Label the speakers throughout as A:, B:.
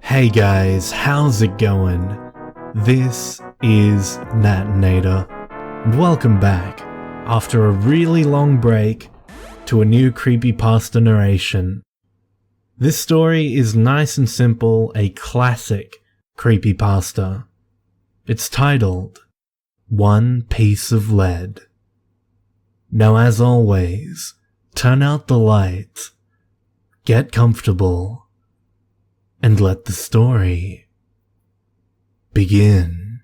A: Hey guys, how's it going? This is Natinator, and welcome back, after a really long break, to a new creepypasta narration. This story is nice and simple, a classic creepypasta. It's titled, One Piece of Lead. Now as always, turn out the lights, get comfortable, and let the story begin.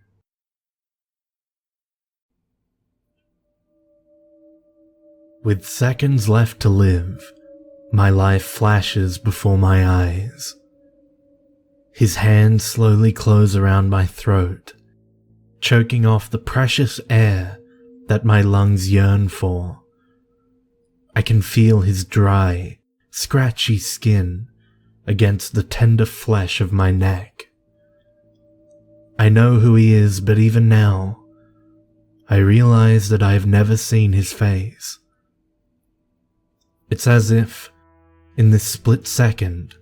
A: With seconds left to live, my life flashes before my eyes. His hands slowly close around my throat, choking off the precious air that my lungs yearn for. I can feel his dry, scratchy skin against the tender flesh of my neck. I know who he is, but even now, I realize that I have never seen his face. It's as if, in this split second,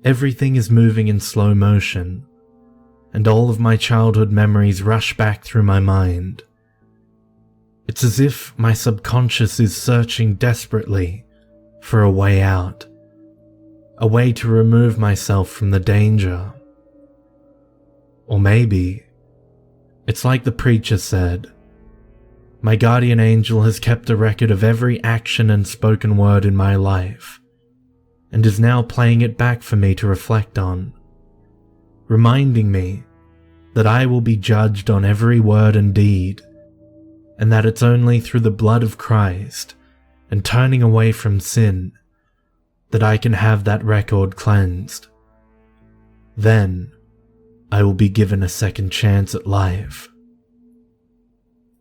A: everything is moving in slow motion, and all of my childhood memories rush back through my mind. It's as if my subconscious is searching desperately for a way out. A way to remove myself from the danger. Or maybe, it's like the preacher said, my guardian angel has kept a record of every action and spoken word in my life, and is now playing it back for me to reflect on, reminding me that I will be judged on every word and deed, and that it's only through the blood of Christ and turning away from sin that I can have that record cleansed. Then, I will be given a second chance at life.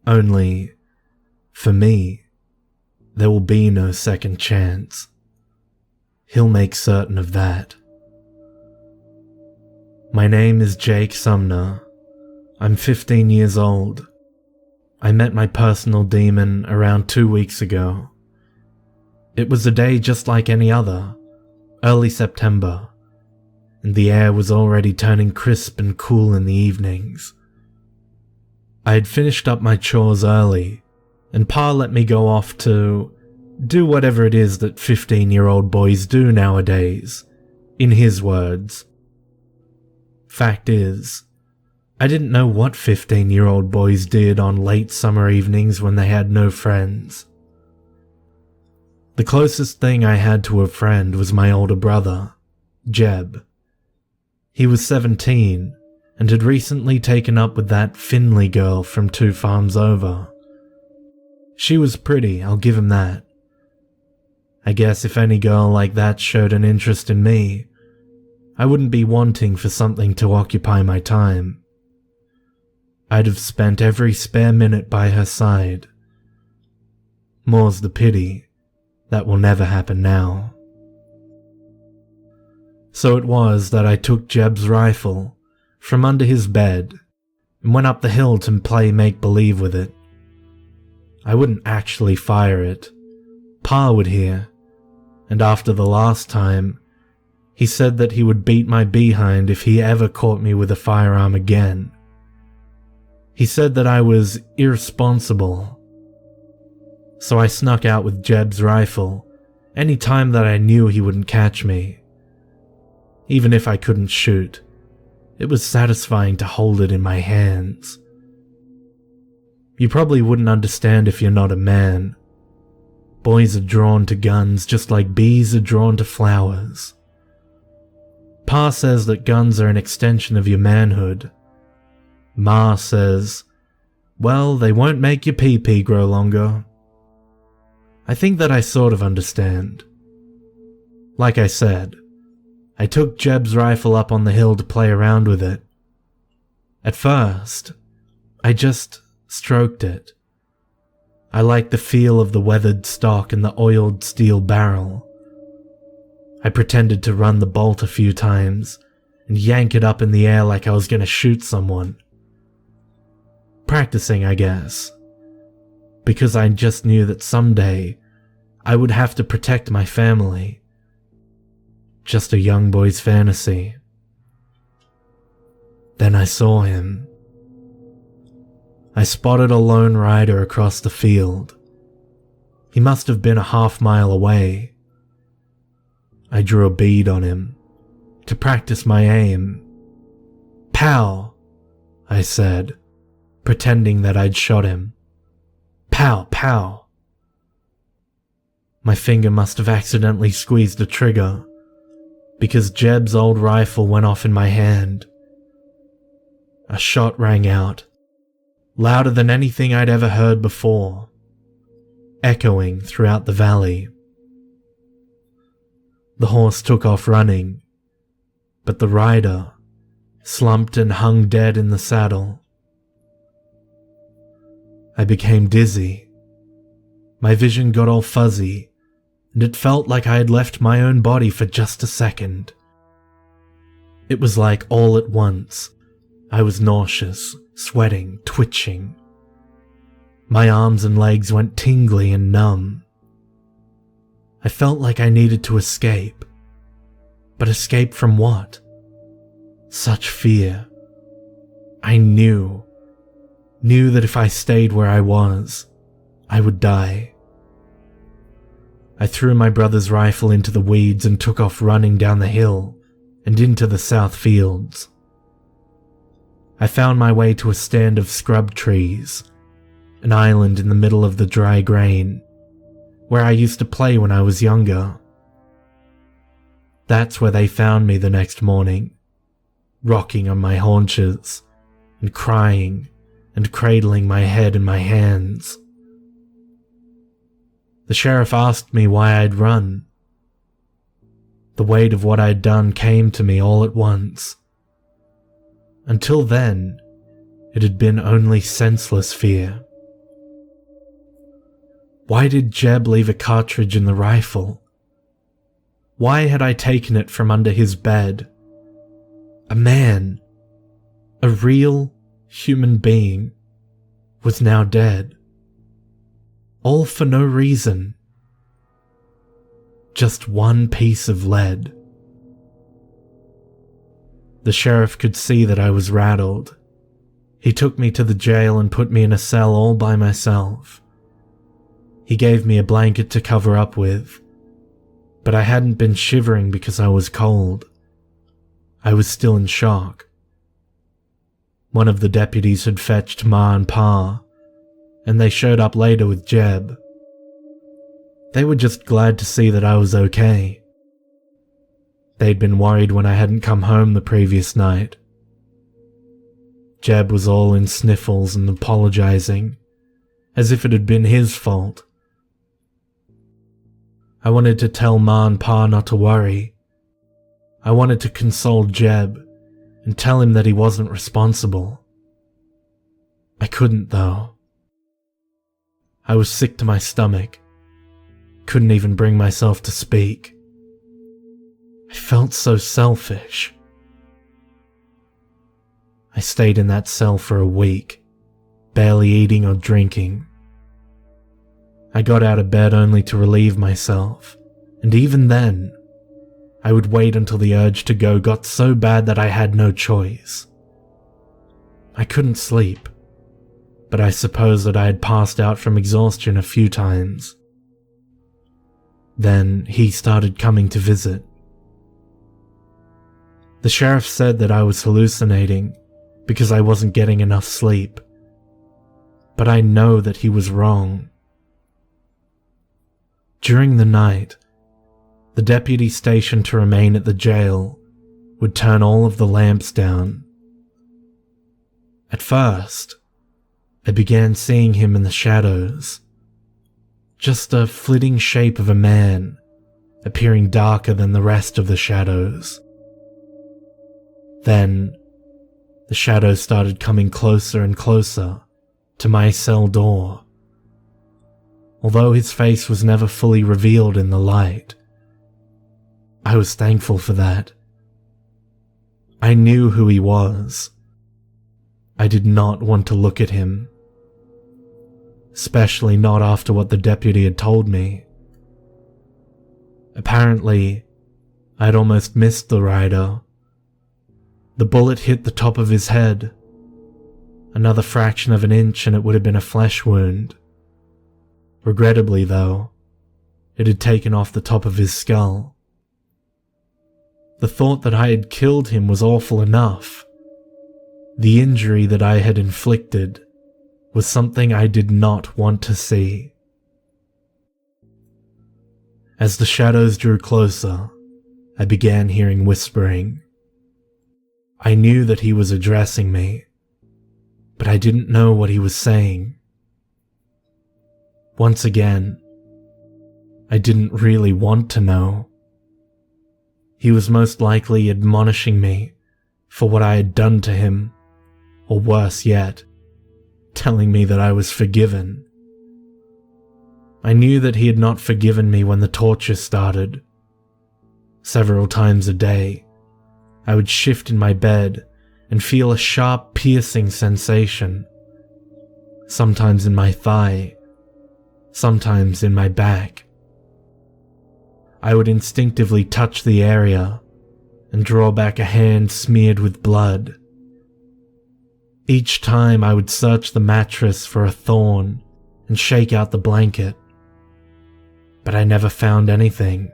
A: Only, for me, there will be no second chance. He'll make certain of that. My name is Jake Sumner. I'm 15 years old. I met my personal demon around 2 weeks ago. It was a day just like any other, early September, and the air was already turning crisp and cool in the evenings. I had finished up my chores early, and Pa let me go off to do whatever it is that 15-year-old boys do nowadays, in his words. Fact is, I didn't know what 15-year-old boys did on late summer evenings when they had no friends. The closest thing I had to a friend was my older brother, Jeb. He was 17 and had recently taken up with that Finley girl from 2 farms over. She was pretty, I'll give him that. I guess if any girl like that showed an interest in me, I wouldn't be wanting for something to occupy my time. I'd have spent every spare minute by her side. More's the pity. That will never happen now. So it was that I took Jeb's rifle from under his bed and went up the hill to play make-believe with it. I wouldn't actually fire it. Pa would hear, and after the last time, he said that he would beat my behind if he ever caught me with a firearm again. He said that I was irresponsible. So I snuck out with Jeb's rifle any time that I knew he wouldn't catch me. Even if I couldn't shoot, it was satisfying to hold it in my hands. You probably wouldn't understand if you're not a man. Boys are drawn to guns just like bees are drawn to flowers. Pa says that guns are an extension of your manhood. Ma says, well, they won't make your pee-pee grow longer. I think that I sort of understand. Like I said, I took Jeb's rifle up on the hill to play around with it. At first, I just stroked it. I liked the feel of the weathered stock and the oiled steel barrel. I pretended to run the bolt a few times and yank it up in the air like I was going to shoot someone. Practicing, I guess. Because I just knew that someday I would have to protect my family. Just a young boy's fantasy. Then I saw him. I spotted a lone rider across the field. He must have been a half-mile away. I drew a bead on him to practice my aim. "Pow!" I said, pretending that I'd shot him. "Pow, pow!" My finger must have accidentally squeezed the trigger, because Jeb's old rifle went off in my hand. A shot rang out, louder than anything I'd ever heard before, echoing throughout the valley. The horse took off running, but the rider slumped and hung dead in the saddle. I became dizzy. My vision got all fuzzy, and it felt like I had left my own body for just a second. It was like all at once, I was nauseous, sweating, twitching. My arms and legs went tingly and numb. I felt like I needed to escape. But escape from what? Such fear. I knew that if I stayed where I was, I would die. I threw my brother's rifle into the weeds and took off running down the hill and into the south fields. I found my way to a stand of scrub trees, an island in the middle of the dry grain, where I used to play when I was younger. That's where they found me the next morning, rocking on my haunches and crying and cradling my head in my hands. The sheriff asked me why I'd run. The weight of what I'd done came to me all at once. Until then, it had been only senseless fear. Why did Jeb leave a cartridge in the rifle? Why had I taken it from under his bed? A man, a real human being, was now dead. All for no reason. Just one piece of lead. The sheriff could see that I was rattled. He took me to the jail and put me in a cell all by myself. He gave me a blanket to cover up with, but I hadn't been shivering because I was cold. I was still in shock. One of the deputies had fetched Ma and Pa, and they showed up later with Jeb. They were just glad to see that I was okay. They'd been worried when I hadn't come home the previous night. Jeb was all in sniffles and apologizing, as if it had been his fault. I wanted to tell Ma and Pa not to worry. I wanted to console Jeb and tell him that he wasn't responsible. I couldn't though. I was sick to my stomach. Couldn't even bring myself to speak. I felt so selfish. I stayed in that cell for a week, barely eating or drinking. I got out of bed only to relieve myself, and even then, I would wait until the urge to go got so bad that I had no choice. I couldn't sleep, but I suppose that I had passed out from exhaustion a few times. Then he started coming to visit. The sheriff said that I was hallucinating because I wasn't getting enough sleep, but I know that he was wrong. During the night, the deputy stationed to remain at the jail would turn all of the lamps down. At first, I began seeing him in the shadows, just a flitting shape of a man, appearing darker than the rest of the shadows. Then, the shadows started coming closer and closer to my cell door. Although his face was never fully revealed in the light, I was thankful for that. I knew who he was. I did not want to look at him, especially not after what the deputy had told me. Apparently, I'd almost missed the rider. The bullet hit the top of his head. Another fraction of an inch and it would have been a flesh wound. Regrettably, though, it had taken off the top of his skull. The thought that I had killed him was awful enough. The injury that I had inflicted was something I did not want to see. As the shadows drew closer, I began hearing whispering. I knew that he was addressing me, but I didn't know what he was saying. Once again, I didn't really want to know. He was most likely admonishing me for what I had done to him, or worse yet, telling me that I was forgiven. I knew that he had not forgiven me when the torture started. Several times a day, I would shift in my bed and feel a sharp, piercing sensation, sometimes in my thigh, sometimes in my back. I would instinctively touch the area and draw back a hand smeared with blood. Each time I would search the mattress for a thorn and shake out the blanket, but I never found anything.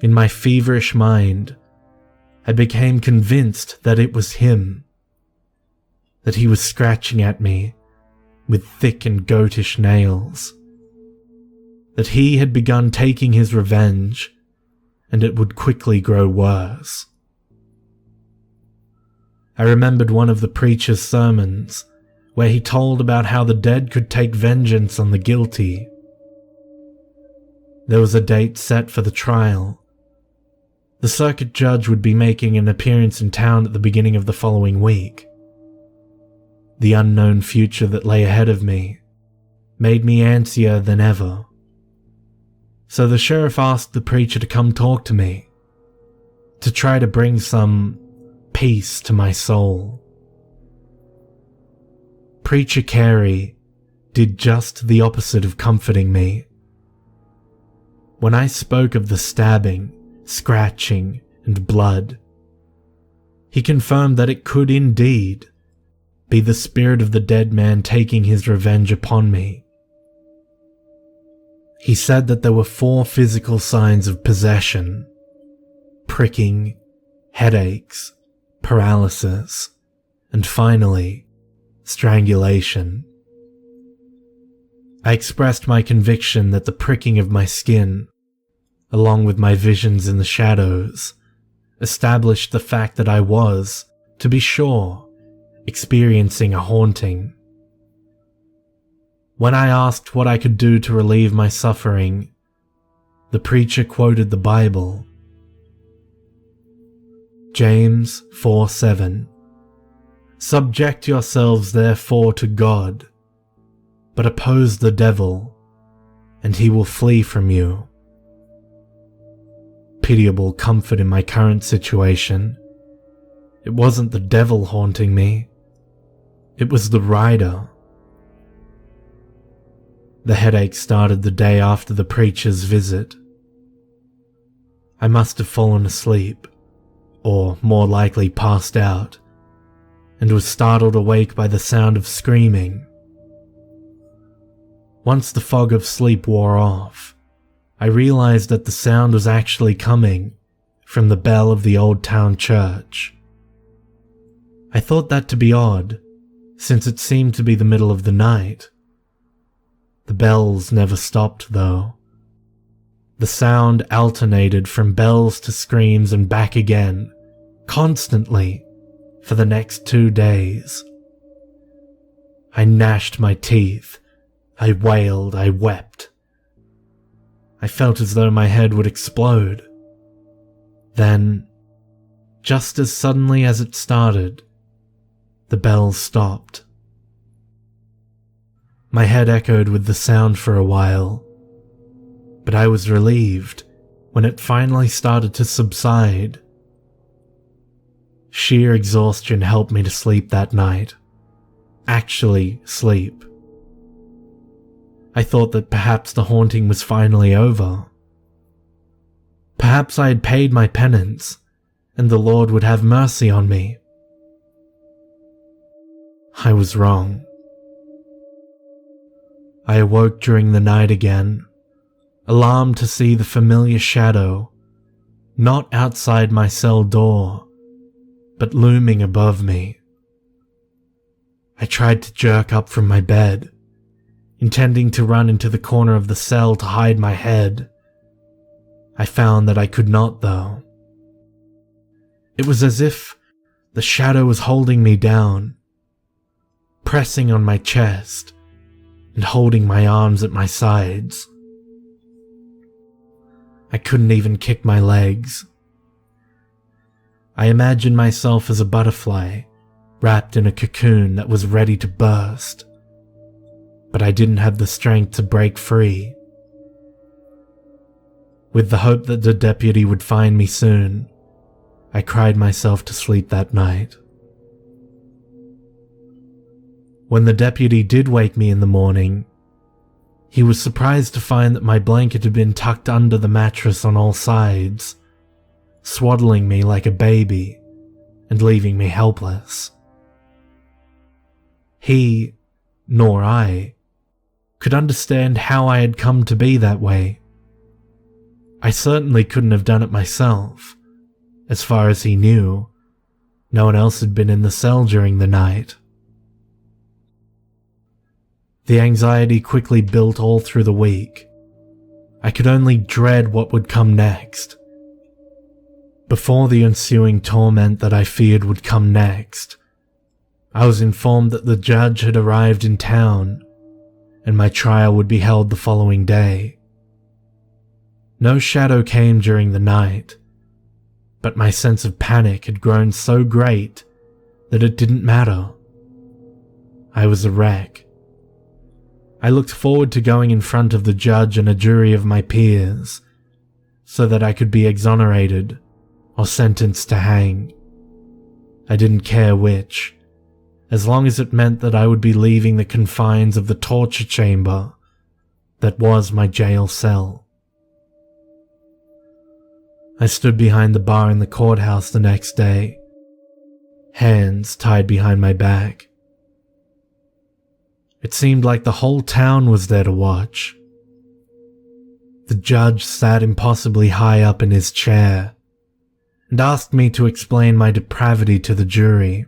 A: In my feverish mind, I became convinced that it was him, that he was scratching at me with thick and goatish nails, that he had begun taking his revenge, and it would quickly grow worse. I remembered one of the preacher's sermons where he told about how the dead could take vengeance on the guilty. There was a date set for the trial. The circuit judge would be making an appearance in town at the beginning of the following week. The unknown future that lay ahead of me made me antsier than ever. So the sheriff asked the preacher to come talk to me, to try to bring some peace to my soul. Preacher Carey did just the opposite of comforting me. When I spoke of the stabbing, scratching, and blood, he confirmed that it could indeed be the spirit of the dead man taking his revenge upon me. He said that there were 4 physical signs of possession: pricking, headaches, paralysis, and finally, strangulation. I expressed my conviction that the pricking of my skin, along with my visions in the shadows, established the fact that I was, to be sure, experiencing a haunting. When I asked what I could do to relieve my suffering, the preacher quoted the Bible. James 4:7. Subject yourselves therefore to God, but oppose the devil, and he will flee from you. Pitiable comfort in my current situation. It wasn't the devil haunting me. It was the rider. The headache started the day after the preacher's visit. I must have fallen asleep, or more likely passed out, and was startled awake by the sound of screaming. Once the fog of sleep wore off, I realized that the sound was actually coming from the bell of the old town church. I thought that to be odd, since it seemed to be the middle of the night. The bells never stopped, though. The sound alternated from bells to screams and back again, constantly, for the next 2 days. I gnashed my teeth. I wailed, I wept. I felt as though my head would explode. Then, just as suddenly as it started, the bells stopped. My head echoed with the sound for a while, but I was relieved when it finally started to subside. Sheer exhaustion helped me to sleep that night. Actually sleep. I thought that perhaps the haunting was finally over. Perhaps I had paid my penance, and the Lord would have mercy on me. I was wrong. I awoke during the night again, alarmed to see the familiar shadow, not outside my cell door, but looming above me. I tried to jerk up from my bed, intending to run into the corner of the cell to hide my head. I found that I could not, though. It was as if the shadow was holding me down, pressing on my chest and holding my arms at my sides. I couldn't even kick my legs. I imagined myself as a butterfly wrapped in a cocoon that was ready to burst, but I didn't have the strength to break free. With the hope that the deputy would find me soon, I cried myself to sleep that night. When the deputy did wake me in the morning, he was surprised to find that my blanket had been tucked under the mattress on all sides, swaddling me like a baby and leaving me helpless. He, nor I, could understand how I had come to be that way. I certainly couldn't have done it myself. As far as he knew, no one else had been in the cell during the night. The anxiety quickly built all through the week. I could only dread what would come next. Before the ensuing torment that I feared would come next, I was informed that the judge had arrived in town, and my trial would be held the following day. No shadow came during the night, but my sense of panic had grown so great that it didn't matter. I was a wreck. I looked forward to going in front of the judge and a jury of my peers, so that I could be exonerated or sentenced to hang. I didn't care which, as long as it meant that I would be leaving the confines of the torture chamber that was my jail cell. I stood behind the bar in the courthouse the next day, hands tied behind my back. It seemed like the whole town was there to watch. The judge sat impossibly high up in his chair and asked me to explain my depravity to the jury.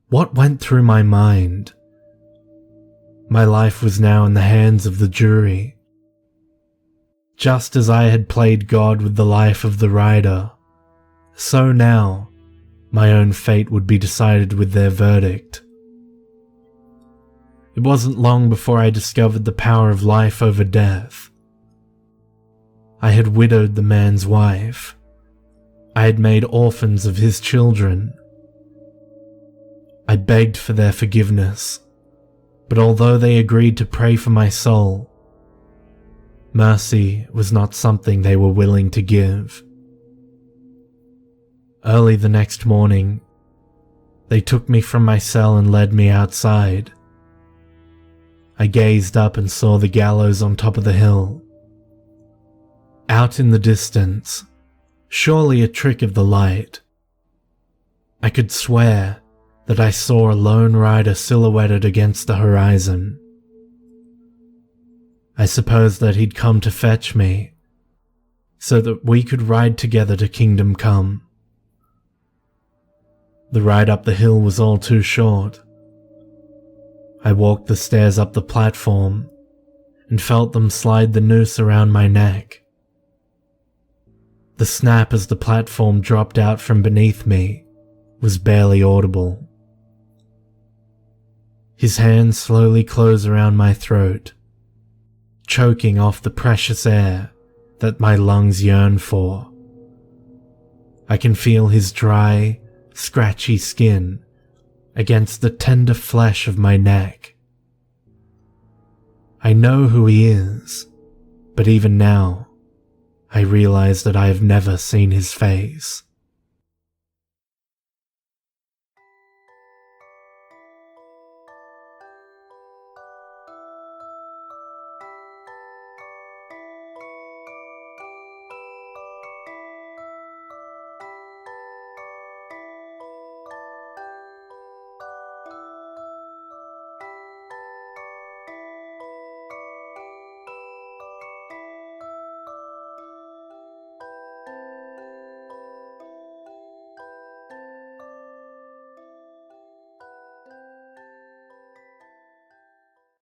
A: What went through my mind? My life was now in the hands of the jury. Just as I had played God with the life of the rider, so now my own fate would be decided with their verdict. It wasn't long before I discovered the power of life over death. I had widowed the man's wife. I had made orphans of his children. I begged for their forgiveness, but although they agreed to pray for my soul, mercy was not something they were willing to give. Early the next morning, they took me from my cell and led me outside. I gazed up and saw the gallows on top of the hill. Out in the distance, surely a trick of the light, I could swear that I saw a lone rider silhouetted against the horizon. I supposed that he'd come to fetch me, so that we could ride together to Kingdom Come. The ride up the hill was all too short. I walked the stairs up the platform and felt them slide the noose around my neck. The snap as the platform dropped out from beneath me was barely audible. His hands slowly closed around my throat, choking off the precious air that my lungs yearn for. I can feel his dry, scratchy skin against the tender flesh of my neck. I know who he is, but even now, I realize that I have never seen his face.